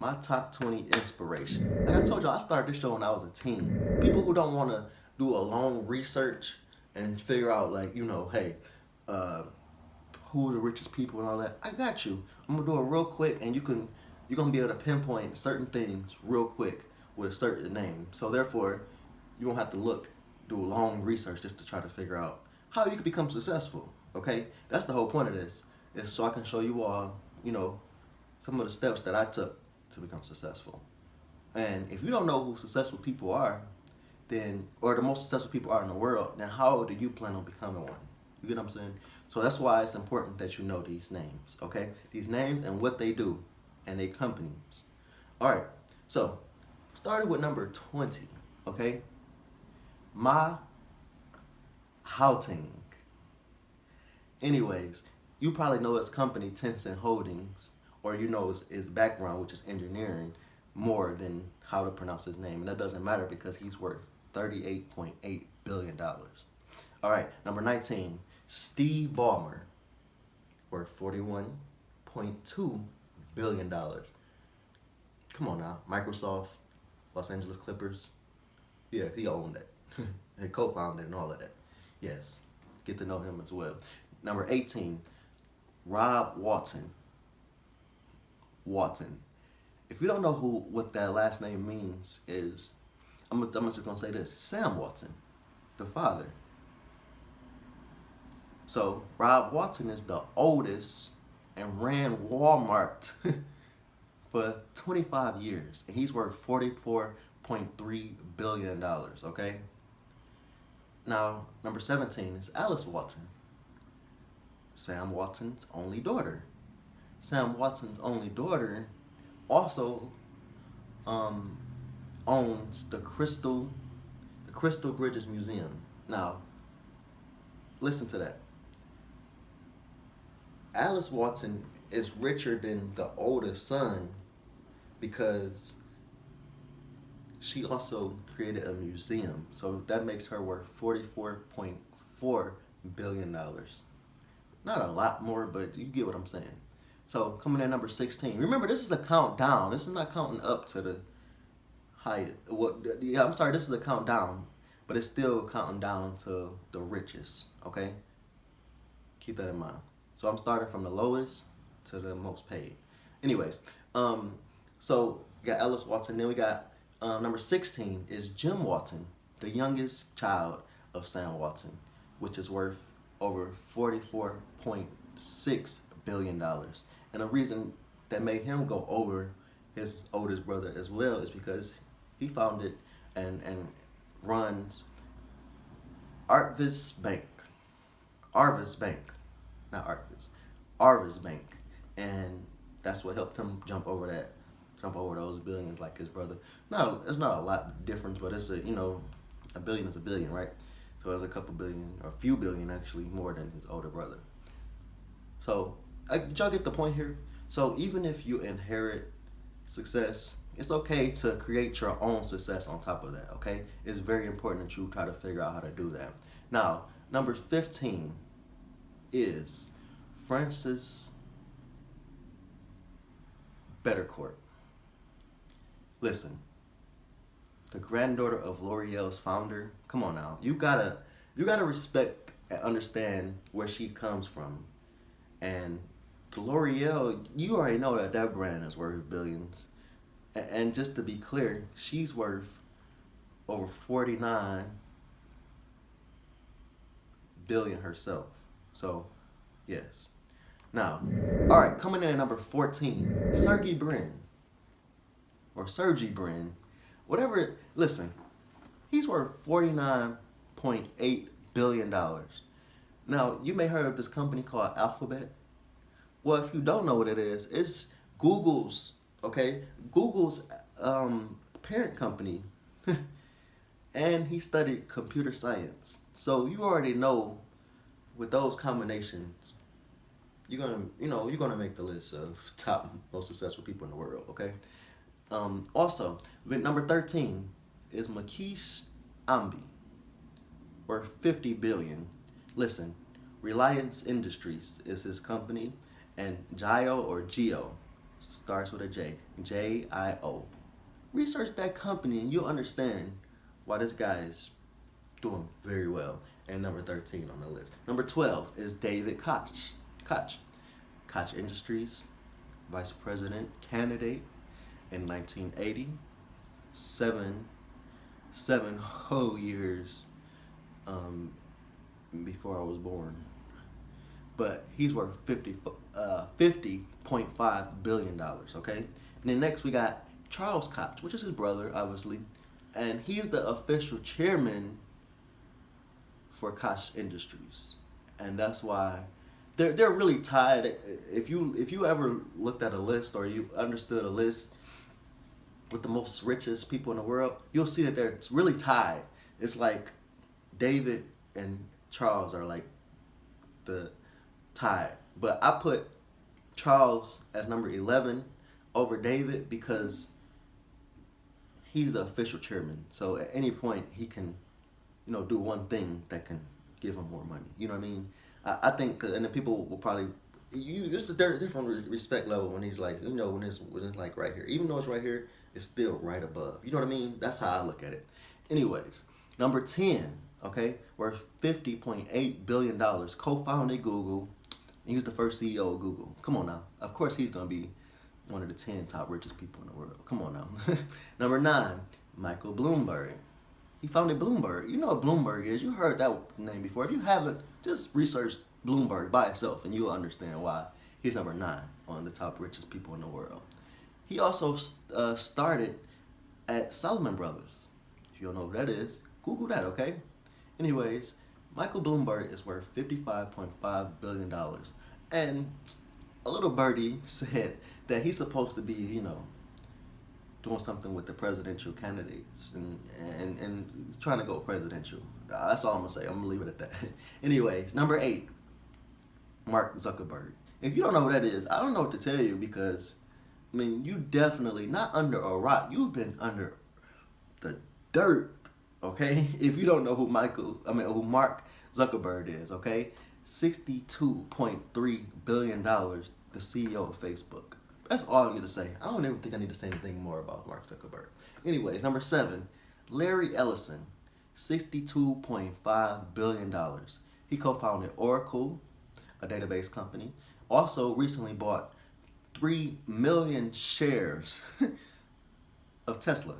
My top 20 inspiration. Like I told you, I started this show when I was a teen. People who don't want to do a long research and figure out, like, hey, uh, who are the richest people and all that. I got you. I'm gonna do it real quick, and you're gonna be able to pinpoint certain things real quick with a certain name. So therefore, you won't have to do a long research just to try to figure out how you can become successful. Okay, that's the whole point of this. Is so I can show you all, some of the steps that I took to become successful. And if you don't know who successful people are, then or the most successful people are in the world, then how do you plan on becoming one? You get what I'm saying? So that's why it's important that you know these names, okay? These names and what they do and their companies. All right, so starting with number 20, okay? Ma Huateng. Anyways, you probably know his company, Tencent Holdings, or you know his background, which is engineering, more than how to pronounce his name. And that doesn't matter because he's worth $38.8 billion. All right, number 19, Steve Ballmer, worth $41.2 billion. Come on now, Microsoft, Los Angeles Clippers. Yeah, he owned that. He co-founded and all of that. Yes, get to know him as well. Number 18, Rob Walton. Walton. If you don't know what that last name means, I'm just gonna say this: Sam Walton, the father. So Rob Walton is the oldest and ran Walmart for 25 years, and he's worth $44.3 billion. Okay. Now number 17 is Alice Walton, Sam Walton's only daughter. Sam Watson's only daughter also owns the Crystal Bridges Museum. Now, listen to that. Alice Walton is richer than the oldest son because she also created a museum. So that makes her worth $44.4 billion. Not a lot more, but you get what I'm saying. So coming in at number 16. Remember, this is a countdown. This is not counting up to the highest. I'm sorry, this is a countdown, but it's still counting down to the richest. Okay, keep that in mind. So I'm starting from the lowest to the most paid. Anyways, so we got Alice Walton. Then we got number 16 is Jim Walton, the youngest child of Sam Walton, which is worth over $44.6 billion. And the reason that made him go over his oldest brother as well is because he founded and runs Arvis Bank. Arvis Bank. Not Arvis. Arvis Bank. And that's what helped him jump over those billions like his brother. No, it's not a lot difference, but it's a billion is a billion, right? So it's a couple billion, or a few billion actually, more than his older brother. So did y'all get the point here? So even if you inherit success, it's okay to create your own success on top of that, okay? It's very important that you try to figure out how to do that. Now, number 15 is Frances Bettencourt. Listen, the granddaughter of L'Oreal's founder. Come on now, you gotta respect and understand where she comes from. And L'Oreal, you already know that brand is worth billions. And just to be clear, she's worth over 49 billion herself. So, yes. Now, all right, coming in at number 14, Sergey Brin, or Sergey Brin, whatever. Listen, he's worth $49.8 billion. Now, you may have heard of this company called Alphabet. Well, if you don't know what it is, it's Google's, okay? Google's parent company. And he studied computer science. So you already know with those combinations, you're gonna make the list of top most successful people in the world, okay? Also, with number 13 is Mukesh Ambani, worth 50 billion. Listen, Reliance Industries is his company, and Geo Starts with a J. J-I-O. Research that company and you'll understand why this guy is doing very well. And number 13 on the list. Number 12 is David Koch. Koch. Koch Industries, vice president candidate in 1980. Seven whole years before I was born. But he's worth $50.5 billion, okay? And then next we got Charles Koch, which is his brother, obviously. And he's the official chairman for Koch Industries. And that's why they're really tied. If you ever looked at a list or you understood a list with the most richest people in the world, you'll see that they're really tied. It's like David and Charles are like the tied. But I put Charles as number 11 over David because he's the official chairman. So at any point he can, do one thing that can give him more money. You know what I mean? I think, and then people will probably, it's a different respect level when he's like, when it's like right here. Even though it's right here, it's still right above. You know what I mean? That's how I look at it. Anyways, number 10, okay, worth $50.8 billion, co-founded Google. He was the first CEO of Google. Come on now. Of course he's going to be one of the 10 top richest people in the world. Come on now. Number 9, Michael Bloomberg. He founded Bloomberg. You know what Bloomberg is. You heard that name before. If you haven't, just research Bloomberg by itself and you'll understand why he's number 9 on the top richest people in the world. He also started at Salomon Brothers. If you don't know who that is, Google that, okay? Anyways, Michael Bloomberg is worth $55.5 billion. And a little birdie said that he's supposed to be, doing something with the presidential candidates and trying to go presidential. That's all I'm going to say. I'm going to leave it at that. Anyways, number 8, Mark Zuckerberg. If you don't know who that is, I don't know what to tell you because, you definitely, not under a rock, you've been under the dirt, okay? If you don't know who Mark Zuckerberg is, okay? $62.3 billion, the CEO of Facebook. That's all I need to say. I don't even think I need to say anything more about Mark Zuckerberg. Anyways, number 7, Larry Ellison, $62.5 billion. He co-founded Oracle, a database company. Also recently bought 3 million shares of Tesla.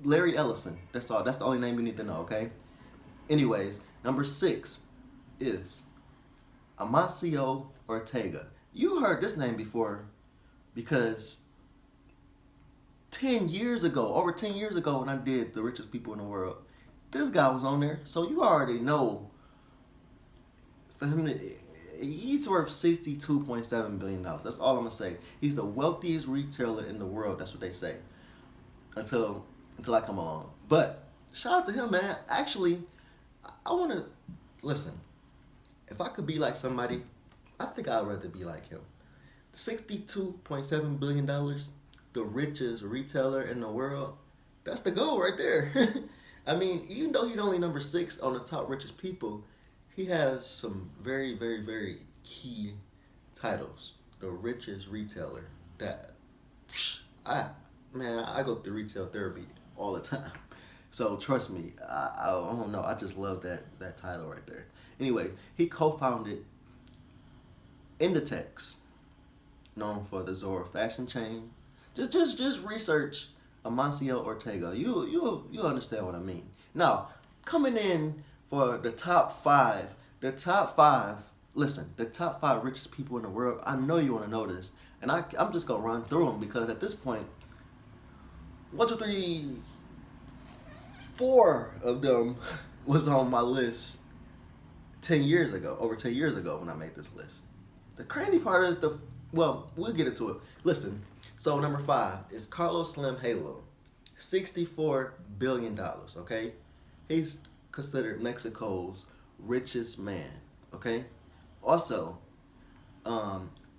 Larry Ellison. That's all. That's the only name you need to know, okay? Anyways, number 6 is Amancio Ortega. You heard this name before because over 10 years ago when I did The Richest People in the World, this guy was on there. So you already know, for him, he's worth $62.7 billion. That's all I'm going to say. He's the wealthiest retailer in the world. That's what they say. Until I come along. But shout out to him, man. Actually, I want to, listen, if I could be like somebody, I think I'd rather be like him. $62.7 billion, the richest retailer in the world, that's the goal right there. Even though he's only number 6 on the top richest people, he has some very, very, very key titles. The richest retailer. I go through retail therapy all the time. So trust me, I don't know. I just love that title right there. Anyway, he co-founded Inditex, known for the Zora fashion chain. Just research Amancio Ortega. You'll understand what I mean. Now, coming in for the top 5. Listen, the top 5 richest people in the world. I know you want to know this, and I'm just gonna run through them because at this point, 1, 2, 3, 4 of them was on my list 10 years ago, over 10 years ago when I made this list. The crazy part is we'll get into it. Listen, so number 5 is Carlos Slim Helu, $64 billion, okay? He's considered Mexico's richest man, okay? Also,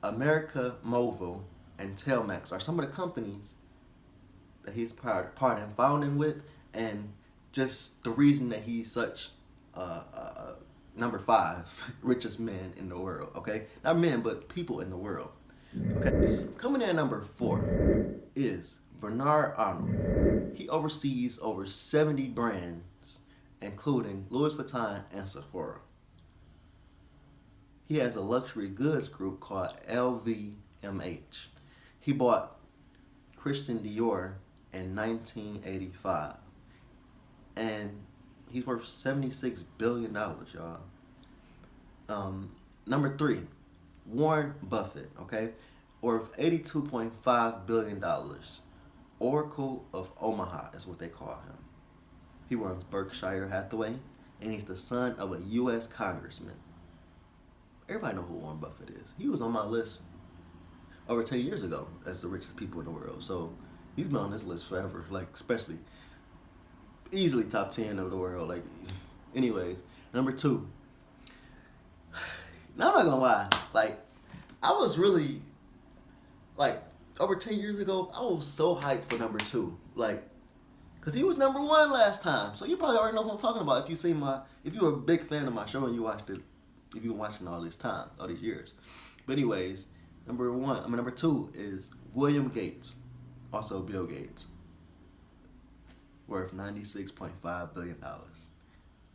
America Mobile and Telmex are some of the companies that he's part in founding with, and just the reason that he's such number 5 richest man in the world, okay? Not men, but people in the world. Okay, coming in at number 4 is Bernard Arnault. He oversees over 70 brands, including Louis Vuitton and Sephora. He has a luxury goods group called LVMH. He bought Christian Dior in 1985. And he's worth $76 billion, y'all. Number 3, Warren Buffett, okay? Worth $82.5 billion. Oracle of Omaha is what they call him. He runs Berkshire Hathaway, and he's the son of a U.S. congressman. Everybody know who Warren Buffett is. He was on my list over 10 years ago as the richest people in the world. So he's been on this list forever, like especially easily top 10 of the world. Like, anyways, number 2. Now I'm not gonna lie, like I was really like over 10 years ago, I was so hyped for number 2, like, cause he was number 1 last time. So you probably already know what I'm talking about if you were a big fan of my show and you watched it. If you've been watching all these years. But anyways, number 2 is William Gates, also Bill Gates, worth $96.5 billion.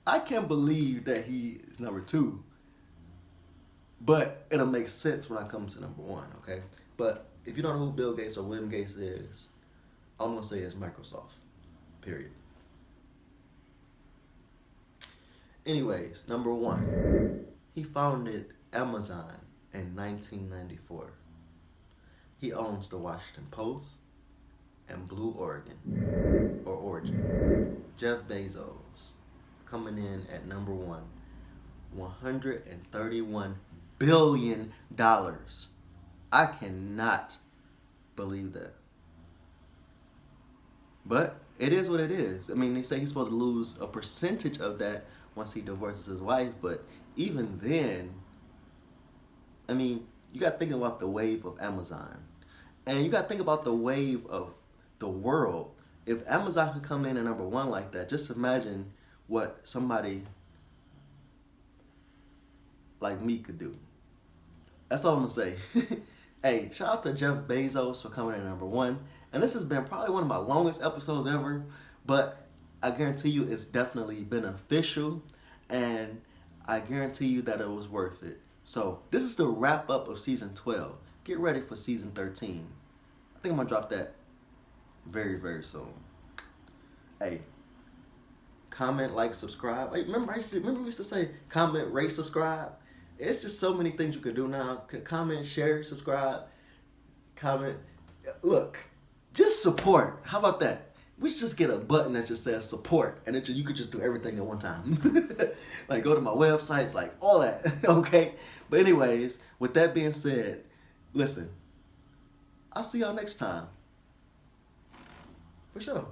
I can't believe that he is number 2, but it'll make sense when I come to number 1, okay? But if you don't know who Bill Gates or William Gates is, all I'm gonna say is Microsoft, period. Anyways, number 1. He founded Amazon in 1994. He owns the Washington Post and Blue Origin. Jeff Bezos coming in at number 1, $131 billion. I cannot believe that. But it is what it is. I mean, they say he's supposed to lose a percentage of that once he divorces his wife, but even then, I mean, you got to think about the wave of Amazon. And you got to think about the wave of the world. If Amazon could come in at number 1 like that, just imagine what somebody like me could do. That's all I'm going to say. Hey, shout out to Jeff Bezos for coming in at number 1. And this has been probably one of my longest episodes ever, but I guarantee you it's definitely beneficial, and I guarantee you that it was worth it. So this is the wrap up of season 12. Get ready for season 13. I think I'm gonna drop that very, very soon. Hey, comment, like, subscribe. Hey, remember we used to say comment, rate, subscribe? It's just so many things you could do now. Comment, share, subscribe, comment. Look, just support. How about that? We should just get a button that just says support, and you could just do everything at one time. Like go to my websites, like all that, okay? But anyways, with that being said, listen, I'll see y'all next time. For sure.